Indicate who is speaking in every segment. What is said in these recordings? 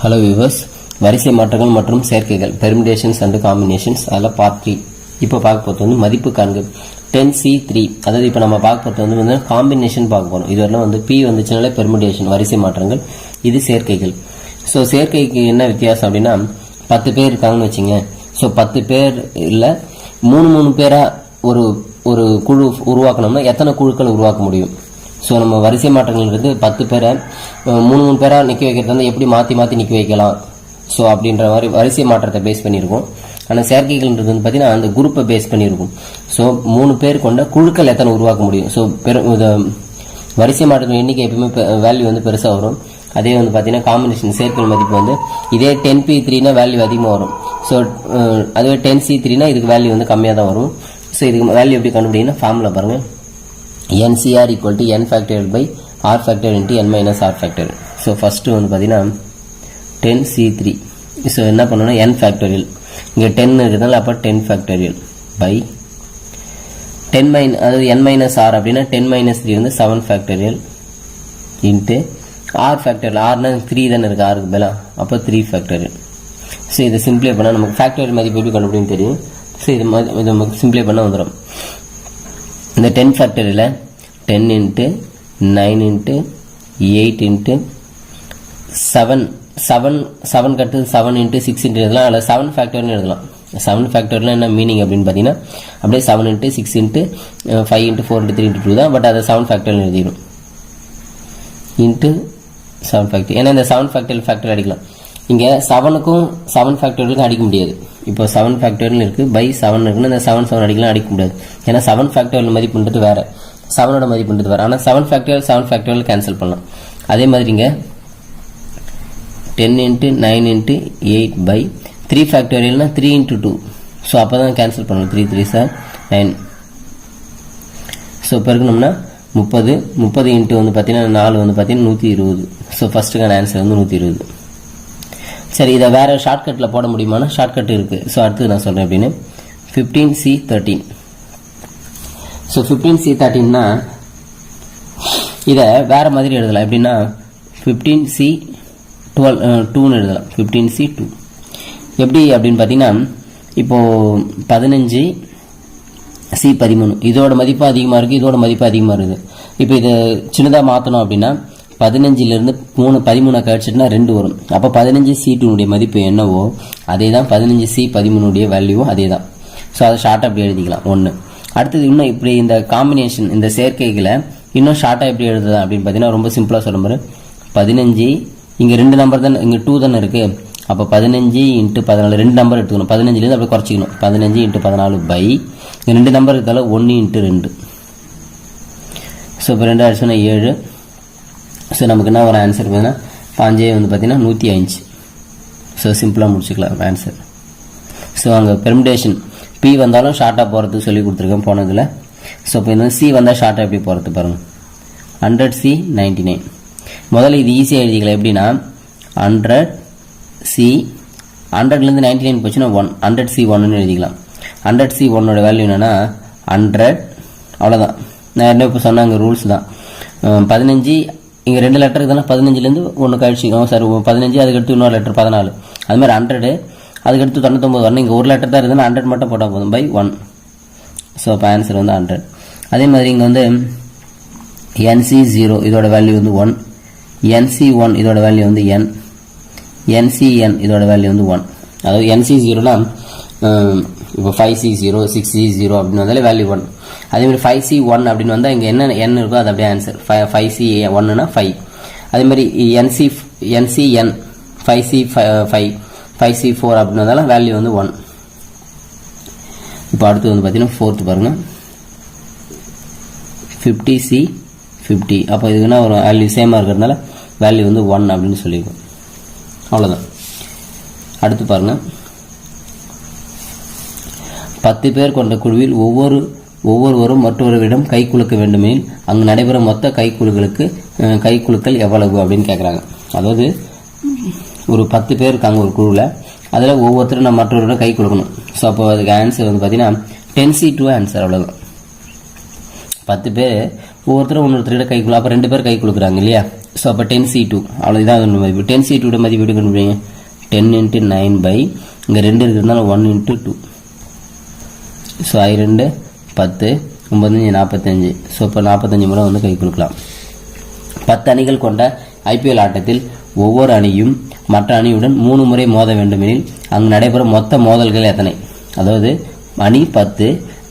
Speaker 1: Hello viewers, வரிசை மாற்றங்கள் மற்றும் சேர்க்கைகள் பெர்மிடேஷன்ஸ் அண்ட் காம்பினேஷன்ஸ் அதில் பார்ட் 3. இப்போ பார்க்க போகிறது வந்து மதிப்பு காண்க 10C3. அதாவது இப்போ நம்ம பார்க்க போகிறது வந்து காம்பினேஷன் பார்க்க போகிறோம். இதுவரைக்கும் வந்து P வந்துச்சுனாலே பெர்மிடேஷன் வரிசை மாற்றங்கள், இது சேர்க்கைகள். ஸோ சேர்க்கைக்கு என்ன வித்தியாசம் அப்படின்னா 10 பேர் இருக்காங்கன்னு வச்சுங்க. ஸோ 10 பேர் இல்லை 3 பேராக ஒரு குழு உருவாக்கணும்னா எத்தனை குழுக்கள் உருவாக்க முடியும்? ஸோ நம்ம வரிசை மாற்றங்கள்ன்றது 10 பேரை 3 பேராக நிற்க வைக்கிறது வந்து எப்படி மாற்றி நிற்க வைக்கலாம். ஸோ அப்படின்ற மாதிரி வரிசை மாற்றத்தை பேஸ் பண்ணியிருக்கோம். ஆனால் சேர்க்கைகள்ன்றது வந்து பார்த்தீங்கன்னா அந்த குரூப்பை பேஸ் பண்ணியிருக்கும். ஸோ 3 பேர் கொண்ட குழுக்கள் எத்தனை உருவாக்க முடியும். ஸோ வரிசை மாற்றங்கள் எண்ணிக்கை எப்பவுமே வேல்யூ வந்து பெருசாக வரும். அதே வந்து பார்த்தீங்கன்னா காம்பினேஷன் சேர்க்கை மதிப்பு வந்து இதே 10P3னா வேல்யூ அதிகமாக வரும். ஸோ அதுவே 10C3னா இதுக்கு வேல்யூ வந்து கம்மியாக தான் வரும். ஸோ இதுக்கு வேல்யூ எப்படி கண்டுபிடிங்கன்னா ஃபார்முலா பாருங்கள். NCR equal to n factorial by r factorial into n minus r factorial. So first வந்து பார்த்தீங்கன்னா 10C3. ஸோ என்ன பண்ணணும்னா n factorial, இங்கே 10 இருக்கிறதுனால அப்போ 10 factorial by 10 அதாவது n minus r அப்படின்னா 10 minus 3 வந்து 7 factorial into r factorial. rனா 3 தானே இருக்குது, ஆருக்கு பதிலாக அப்போ 3 factorial. ஸோ இதை சிம்பிளை பண்ணால் நமக்கு ஃபேக்டரியல் மதிப்பு எப்படி கண்டுபிடின்னு தெரியும். ஸோ இது நமக்கு சிம்பிளை பண்ணால் வந்துடும். இந்த 10 ஃபேக்டரியில் 10 into 9 into 8 into 7 கட்டுது 7 into 6 into எழுதலாம். அதில் 7 ஃபேக்டர்னு எழுதலாம். 7 ஃபேக்டர்லாம் என்ன மீனிங் அப்படின்னு பார்த்தீங்கன்னா அப்படியே 7 into 6 into 5 into 4 into 3 into 2 தான். பட் அதை 7 ஃபேக்டர்னு எழுதிடும் இன்ட்டு 7 ஃபேக்டர். ஏன்னா இந்த 7 ஃபேக்டர் அடிக்கலாம். இங்கே 7க்கும் 7 ஃபேக்டர்களுக்கும் அடிக்க முடியாது. இப்போ 7 ஃபேக்டர்னு இருக்குது பை 7 இருக்குன்னு இந்த 7 அடிக்கலாம் அடிக்க முடியாது. ஏன்னா 7 ஃபேக்டரியல் மதிப்புன்றது வேறு, 7ஓட மதிப்புன்றது வேறு. ஆனால் 7 ஃபேக்டரியல் கேன்சல் பண்ணலாம். அதே மாதிரி இங்கே 10 into 9 into 8 by 3 ஃபேக்டரியல்னா 3 into 2. So அப்போ தான் கேன்சல் பண்ணணும். 3 3 சார் 9. ஸோ இப்போ இருக்கணும்னா 30 இன்ட்டு வந்து பார்த்தீங்கன்னா 4 வந்து பார்த்தீங்கன்னா 120. ஸோ ஃபஸ்ட்டுக்கான ஆன்சர் வந்து 120. சரி, இதை வேறு ஷார்ட்கட்டில் போட முடியுமானா ஷார்ட்கட் இருக்குது. ஸோ அடுத்து நான் சொல்கிறேன் அப்படின்னு 15C13. ஸோ 15C13னா இதை வேறு மாதிரி எழுதலாம். எப்படின்னா 15C2ன்னு எழுதலாம். 15C2 எப்படி அப்படின்னு பார்த்தீங்கன்னா இப்போது 15C13 இதோட மதிப்பு அதிகமாக இருக்குது, இதோட மதிப்பு அதிகமாக இருக்குது. இப்போ இதை சின்னதாக மாற்றணும் அப்படின்னா 15லேருந்து 13 கழிச்சிட்டுனா 2 வரும். அப்போ 15C2னுடைய மதிப்பு என்னவோ அதே தான் 15C13னுடைய வேல்யூவும் அதே தான். ஸோ அதை ஷார்ட்டாக அப்படி எழுதிக்கலாம் 1. அடுத்தது இன்னும் இப்படி இந்த காம்பினேஷன் இந்த சேர்க்கைகளை இன்னும் ஷார்ட்டாக எப்படி எழுதுதான் அப்படின்னு பார்த்தீங்கன்னா ரொம்ப சிம்பிளாக சொல்ல மாதிரி 15 இங்கே 2 நம்பர் தானே, இங்கே 2 தானே இருக்குது. அப்போ 15 into 14 2 நம்பர் எடுத்துக்கணும். 15லேருந்து அப்படியே குறைச்சிக்கணும். 15 into 14 பை இந்த 2 நம்பர் இருக்கிறதால 1 into 2. ஸோ இப்போ 2 ஆயிடுச்சுன்னா 7. ஸோ நமக்கு என்ன ஒரு ஆன்சர் பார்த்தீங்கன்னா 5 வந்து பார்த்தீங்கன்னா 105. ஸோ சிம்பிளாக முடிச்சுக்கலாம் ஆன்சர். ஸோ அங்கே பெர்மிடேஷன் P வந்தாலும் ஷார்ட்டாக போகிறதுக்கு சொல்லி கொடுத்துருக்கேன் போனதில். ஸோ இப்போ இந்த C வந்தால் ஷார்ட்டாக எப்படி போகிறது பாருங்கள். 100C99. முதல்ல இது ஈஸியாக எழுதிக்கலாம். எப்படின்னா 100C 100லேருந்து 99 போச்சுன்னா 1 100C1ன்னு எழுதிக்கலாம். 100C1ஓட வேல்யூ என்னென்னா 100. அவ்வளோதான். நான் என்ன இப்போ சொன்னாங்க ரூல்ஸ் தான். 15 இங்கே 2 லெட்டர் இருக்குதுன்னா 15லேருந்து 1 கழிச்சிக்கணும். சார் 15 அதுக்கடுத்து இன்னொரு லெட்டர் 14. அதுமாதிரி 100 அதுக்கடுத்து 99 வரணும். இங்கே ஒரு லெட்டர் தான் இருக்குதுன்னா 100 மட்டும் போட்டால் போதும் பை 1. ஸோ அப்போ ஆன்சர் வந்து 100. அதே மாதிரி இங்கே வந்து NC0 இதோட வேல்யூ வந்து 1, NC1 இதோட வேல்யூ வந்து n, NCN இதோட வேல்யூ வந்து 1. அதாவது NC0னா இப்போ 5C0 6C0 அப்படின்னு வந்தாலே வேல்யூ 1. அதேமாதிரி 5C1 அப்படின்னு வந்தால் இங்கே என்ன n இருக்கோ அது அப்படியே ஆன்சர். 5C1னா 5. அதேமாதிரி NCN 5C5 5C4 அப்படின்னு வந்தாலும் வேல்யூ வந்து 1. இப்போ அடுத்து வந்து பார்த்தீங்கன்னா 4th பாருங்கள் 50C50. அப்போ இதுக்குன்னா ஒரு வேல்யூ சேமாக இருக்கிறதுனால வேல்யூ வந்து 1 அப்படின்னு சொல்லியிருக்கோம். அவ்வளோதான். அடுத்து பாருங்கள் 10 பேர் கொண்ட குழுவில் ஒவ்வொருவரும் மற்றொருவரிடம் கை குலுக்க வேண்டுமெனில் அங்கு நடைபெறும் மொத்த கைக்குலுக்கள் எவ்வளவு அப்படின்னு கேட்குறாங்க. அதாவது ஒரு 10 பேர் இருக்காங்க ஒரு குழுவில், அதில் ஒவ்வொருத்தரும் நம்ம மற்றவரிடம் கை கொடுக்கணும். ஸோ அப்போ அதுக்கு ஆன்சர் வந்து பார்த்தீங்கன்னா 10C2 ஆன்சர். அவ்வளோதான். 10 பேர் ஒவ்வொருத்தரும் இன்னொருத்தர்கிட்ட கை கொடு. அப்போ 2 பேர் கை கொடுக்குறாங்க இல்லையா. ஸோ அப்போ 10C2 அவ்வளோதான் அதோட மதிப்பு. 10C2 மதிப்பு எப்படி கண்டுபிடிங்க? 10 × 9 இங்கே 2 இருக்கிறதுனால 1 × 2. ஸோ 2 10 9 45. ஸோ இப்போ 45 முறை வந்து கை கொடுக்கலாம். 10 அணிகள் கொண்ட IPL ஆட்டத்தில் ஒவ்வொரு அணியும் மற்ற அணியுடன் 3 முறை மோத வேண்டுமெனில் அங்கு நடைபெறும் மொத்த மோதல்கள் எத்தனை? அதாவது அணி 10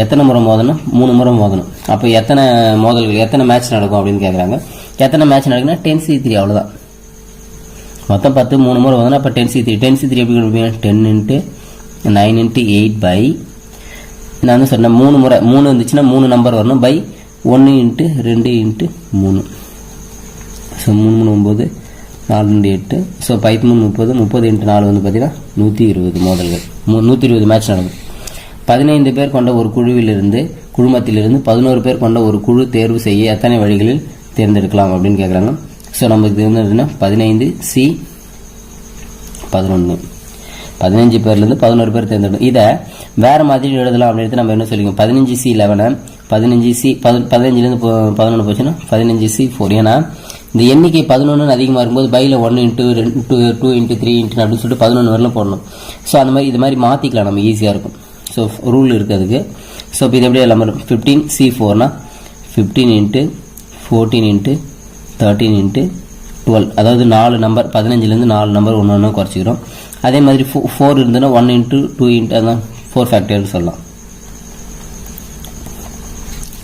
Speaker 1: எத்தனை முறை மோதணும்? 3 முறை மோதணும். அப்போ எத்தனை மோதல்கள், எத்தனை மேட்ச் நடக்கும் அப்படின்னு கேட்குறாங்க. எத்தனை மேட்ச் நடக்குன்னா 10C3 அவ்வளோதான். மொத்தம் 10 3 முறை மோதணும். அப்போ 10C3 எப்படி கொடுப்பீங்க? 10 × 9 × 8 நான் வந்து சொன்னேன் 3 முறை 3 இருந்துச்சுன்னா 3 நம்பர் வரணும் பை 1 × 2 × 3. ஸோ 3 9 4 2 8. ஸோ 13 30 30 × 4 வந்து பார்த்தீங்கன்னா 120 மோதல்கள், 120 மேட்ச் நடக்கும். 15 பேர் கொண்ட ஒரு குழுமத்திலிருந்து 11 பேர் கொண்ட ஒரு குழு தேர்வு செய்ய எத்தனை வழிகளில் தேர்ந்தெடுக்கலாம் அப்படின்னு கேட்குறாங்க. ஸோ நமக்கு இருந்ததுன்னா 15C11 15 பேர்லேருந்து 11 பேர் தேர்ந்தெடுக்கும். இதை வேறு மாதிரி எழுதலாம் அப்படின்னு நம்ம என்ன சொல்லிக்கோம்? 15C11 15லேருந்து 11 போச்சுன்னா 15C4. ஏன்னா இந்த எண்ணிக்கை 11 அதிகமாக இருக்கும்போது பையில் 1 × 2 × 3 × அப்படின்னு சொல்லிட்டு 11 வரலாம் போடணும். ஸோ அந்த மாதிரி இது மாதிரி மாற்றிக்கலாம், நம்ம ஈஸியாக இருக்கும். ஸோ ரூல் இருக்குது அதுக்கு. ஸோ இப்போ இது எப்படி எல்லாம் 15C4னா 15 × 14 × 13 × 12. அதாவது 4 நம்பர் 15லேருந்து 4 நம்பர் ஒன்று ஒன்று குறைச்சிக்கிறோம். அதே மாதிரி 4 இருந்ததுன்னா 1 × 2 × அதான் 4 ஃபேக்டர்னு சொல்லலாம்.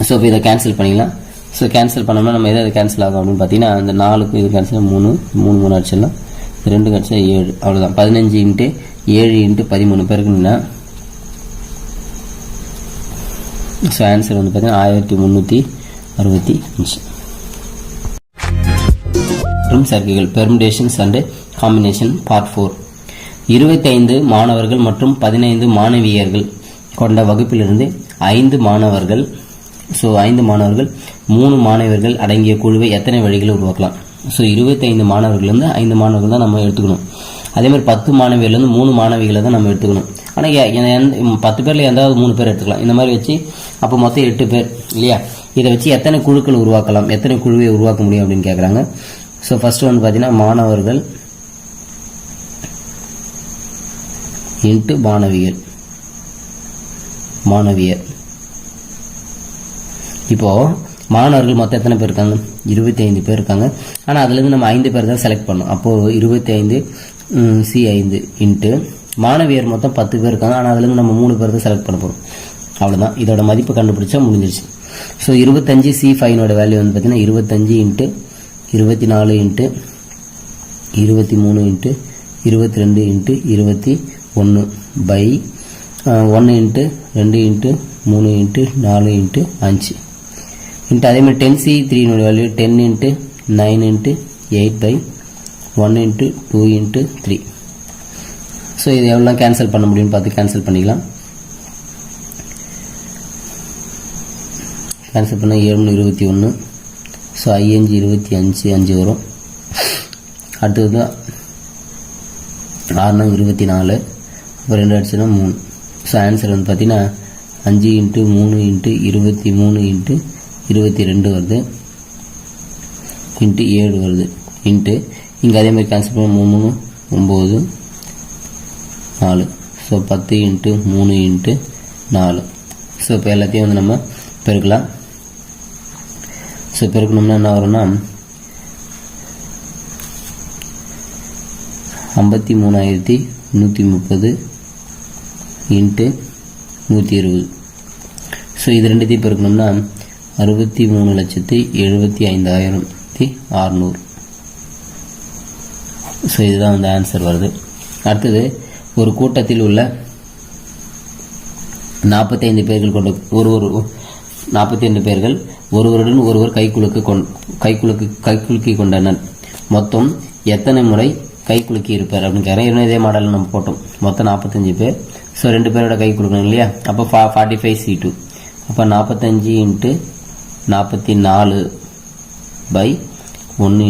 Speaker 1: ஸோ இப்போ இதை கேன்சல் பண்ணிக்கலாம். ஸோ கேன்சல் பண்ணோம்னா நம்ம எதாவது கேன்சல் ஆகும் அப்படின்னு பார்த்தீங்கன்னா அந்த 4க்கு இது கேன்சல் 3 அடிச்சிடலாம். 2 அடிச்சா 7 அவ்வளோதான். 15 × 7 × 13 பேருக்குன்னா ஸோ ஆன்சர் வந்து பார்த்தீங்கன்னா 1365. சேர்க்கைகள் பெர்முடேஷன்ஸ் அண்ட் காம்பினேஷன் பார்ட் 4. 25 மாணவர்கள் மற்றும் 15 மாணவியர்கள் கொண்ட வகுப்பிலிருந்து 5 மாணவர்கள் 3 மாணவர்கள் அடங்கிய குழுவை எத்தனை வழிகளை உருவாக்கலாம்? ஸோ 25 மாணவர்கள்லேருந்து 5 மாணவர்கள் தான் நம்ம எடுத்துக்கணும். அதே மாதிரி 10 மாணவியிலேருந்து 3 மாணவிகளை தான் நம்ம எடுத்துக்கணும். ஆனால் 10 பேரில் எந்தாவது 3 பேர் எடுத்துக்கலாம். இந்த மாதிரி வச்சு அப்போ மொத்தம் 8 பேர் இல்லையா? இதை வச்சு எத்தனை குழுக்கள் உருவாக்கலாம், எத்தனை குழுவை உருவாக்க முடியும் அப்படின்னு கேட்குறாங்க. ஸோ ஃபர்ஸ்ட் வந்து பார்த்தீங்கன்னா மாணவர்கள் இன்ட்டு மாணவியர். இப்போது மாணவர்கள் மொத்தம் எத்தனை பேர் இருக்காங்க? 25 பேர் இருக்காங்க. ஆனால் அதுலேருந்து நம்ம 5 பேர் தான் செலக்ட் பண்ணோம். அப்போது 25C5 இன்ட்டு மாணவியர் மொத்தம் 10 பேர் இருக்காங்க. ஆனால் அதுலேருந்து நம்ம 3 பேர் தான் செலக்ட் பண்ண போகிறோம். அவ்வளோதான். இதோட மதிப்பு கண்டுபிடிச்சா முடிஞ்சிருச்சு. ஸோ 25C5 வேல்யூ வந்து பார்த்தீங்கன்னா 25 × 24 × 23 × 22 × 21 பை 1 × 2 × 3 × 4 × 5 இன்ட்டு அதே மாதிரி 10C3 வேல்யூ 10 × 9 × 8 பை 1 × 2 × 3. ஸோ இது எவ்வளோ கேன்சல் பண்ண முடியும்னு பார்த்து கேன்சல் பண்ணிக்கலாம். கேன்சல் பண்ணால் 7 21. ஸோ 5 25 வரும். அடுத்தது 6 24. இப்போ 2 அடிச்சுன்னா 3. ஸோ ஆன்சர் வந்து பார்த்தீங்கன்னா 5 × 3 × 23 × 22 வருது இன்ட்டு 7 வருது இன்ட்டு இங்கே அதே மாதிரி கேன்சல் பண்ண 3 9 4. ஸோ 10 × 3 × 4. ஸோ இப்போ எல்லாத்தையும் வந்து நம்ம பெருக்கலாம். ஸோ பெருக்கணும்னா என்ன வரும்னா 53,130 இன்ட்டு 120. ஸோ இது ரெண்டுத்தையும் பெருக்கணும்னா 63,75,600. ஸோ இதுதான் வந்து ஆன்சர் வருது. அடுத்தது ஒரு கூட்டத்தில் உள்ள 45 பேர்கள் கொண்ட 42 பேர்கள் ஒருவருடன் ஒருவர் கைக்குலுக்கி கொண்டனர். மொத்தம் எத்தனை முறை கைக்குலுக்கி இருப்பார் அப்படின்னு கேட்குறேன். இதே மாடலில் நம்ம போட்டோம். மொத்தம் 45 பேர். ஸோ 2 பேரோட கை கொடுக்கணும் இல்லையா? அப்போ 45C2. அப்போ 45 × 44 பை 1 ×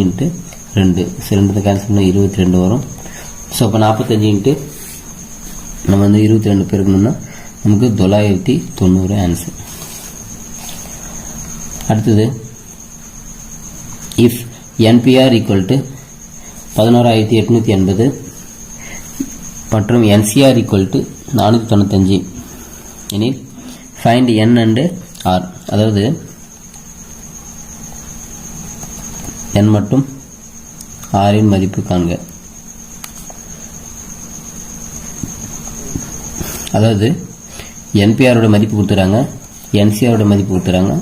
Speaker 1: 2. ஸோ 2 கேன்சல் பண்ணால் 22 வரும். ஸோ அப்போ 45 நம்ம வந்து 22 பெருக்கணும்னா நமக்கு 990 ஆன்சர். அடுத்தது இஃப் NPR ஈக்குவல் டு 11880 மற்றும் NCR ஈக்குவல் டு 495 எனில் ஃபைண்ட் N அண்ட் R, அதாவது N மற்றும் R இன் மதிப்பு காண்க. அதாவது NPR ஓட மதிப்பு கொடுத்துறாங்க, NCR ஓட மதிப்பு கொடுத்துறாங்க.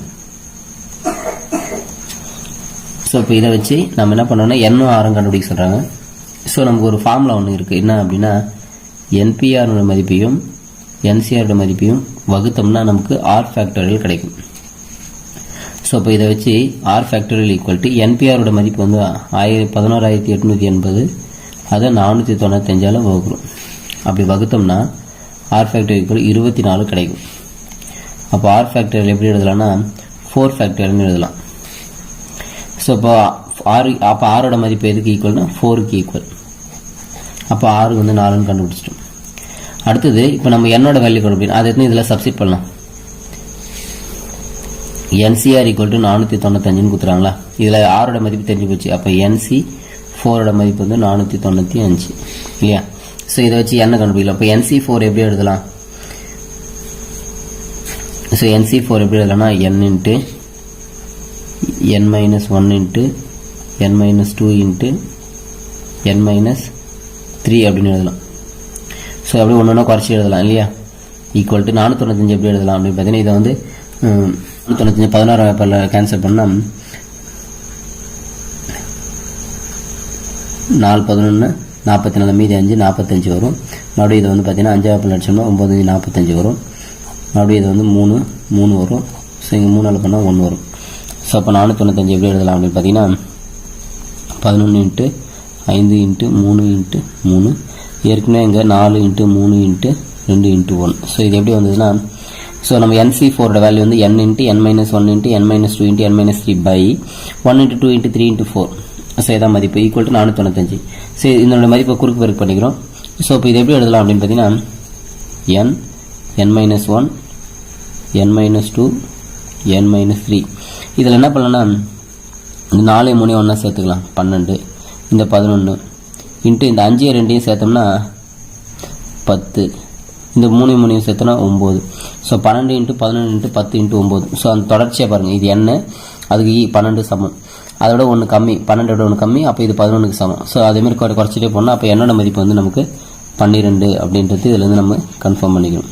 Speaker 1: ஸோ இப்போ இதை வச்சு நம்ம என்ன பண்ணோம்னா N-ம் R-ம் கண்டுபிடிக்க சொல்கிறாங்க. ஸோ நமக்கு ஒரு ஃபார்முலா ஒன்று இருக்குது. என்ன அப்படின்னா NPR-ஓட மதிப்பையும் NCR-ஓட மதிப்பையும் வகுத்தோம்னா நமக்கு R ஃபேக்டோரியல் கிடைக்கும். ஸோ இப்போ இதை வச்சு R ஃபேக்டோரியல் ஈக்குவல் டு NPR-ஓட மதிப்பு வந்து 11880, அதை 495 வகுக்கிறோம். அப்படி வகுத்தோம்னா R ஃபேக்டோரியல் ஈக்குவல் 24 கிடைக்கும். அப்போ R ஃபேக்டோரியல் எப்படி எழுதலாம்னா 4 ஃபேக்டோரியல்னு எழுதலாம். ஸோ இப்போ ஆரோட மதிப்பு எதுக்கு ஈக்குவல்னா 4க்கு ஈக்குவல். அப்போ R வந்து 4ன்னு கண்டுபிடிச்சிட்டோம். அடுத்தது இப்போ நம்ம என்னோட வேல்யூ கண்டுபிடிக்கணும். அது எத்தனை இதில் சப்ஸ்டிட் பண்ணலாம். NCR ஈக்குவல் டு 495ன்னு கொடுத்துறாங்களா. இதில் ஆரோட மதிப்பு தெரிஞ்சு போச்சு. அப்போ NC4ஓட மதிப்பு வந்து 495 இல்லையா. ஸோ இதை வச்சு என்ன கண்டுபிடிக்கலாம். இப்போ NC4 எப்படி எழுதலாம். ஸோ NC4 எப்படி எழுதலாம்னா N into N minus 1 into N minus 2 into N minus 3 அப்படின்னு எழுதலாம். ஸோ அப்படி ஒன்று ஒன்றா குறைச்சி எழுதலாம் இல்லையா. ஈக்குவல் டு 495 எப்படி எழுதலாம் அப்படின்னு பார்த்தீங்கன்னா இதை வந்து 495 16 கேன்சல் பண்ணால் 4 11 44 மீதி 5 45 வரும். மறுபடியும் இதை வந்து பார்த்தீங்கன்னா 5 லட்சம்னா 9 45 வரும். மறுபடியும் இது வந்து 3 வரும். ஸோ இங்கே 3 பண்ணால் 1 வரும். ஸோ அப்போ 495 எப்படி எழுதலாம் அப்படின்னு பார்த்தீங்கன்னா 11 இன்ட்டு 5 இன்ட்டு 3 இன்ட்டு 3, ஏற்கனவே இங்கே 4 இன்ட்டு 3 இன்ட்டு 2 இன்ட்டு 1. ஸோ இது எப்படி வந்ததுன்னா ஸோ நம்ம NC4ஓட வேல்யூ வந்து N into N minus 1 into N minus 2 into N minus 3 by 1 into 2 into 3 into 4. So இதான் மதிப்பு ஈக்குவல் டு 495. ஸோ இதனோட மதிப்பை குறுக்கு பெருக்கு பண்ணிக்கிறோம். ஸோ இப்போ இது எப்படி எழுதலாம் அப்படின்னு பார்த்தீங்கன்னா N minus 1 N minus 2 N minus 3. இதில் என்ன பண்ணலாம்னா இந்த 4 3 ஒன்றா சேர்த்துக்கலாம் 12, இந்த 11 இன்ட்டு இந்த 5 2 சேர்த்தோம்னா 10, இந்த 3 3 சேர்த்தோம்னா 9. So 12 into 11 into 10 into 9. So அந்த தொடர்ச்சியாக பாருங்கள். இது என்ன, அதுக்கு 12 சமம், அதோட 1 கம்மி, 12ஓட 1 கம்மி, அப்போ இது 11க்கு சமம். ஸோ அதேமாதிரி குறைச்சிட்டே போனால் அப்போ என்னோட மதிப்பு வந்து நமக்கு 12 அப்படின்றது இதில் நம்ம கன்ஃபார்ம் பண்ணிக்கணும்.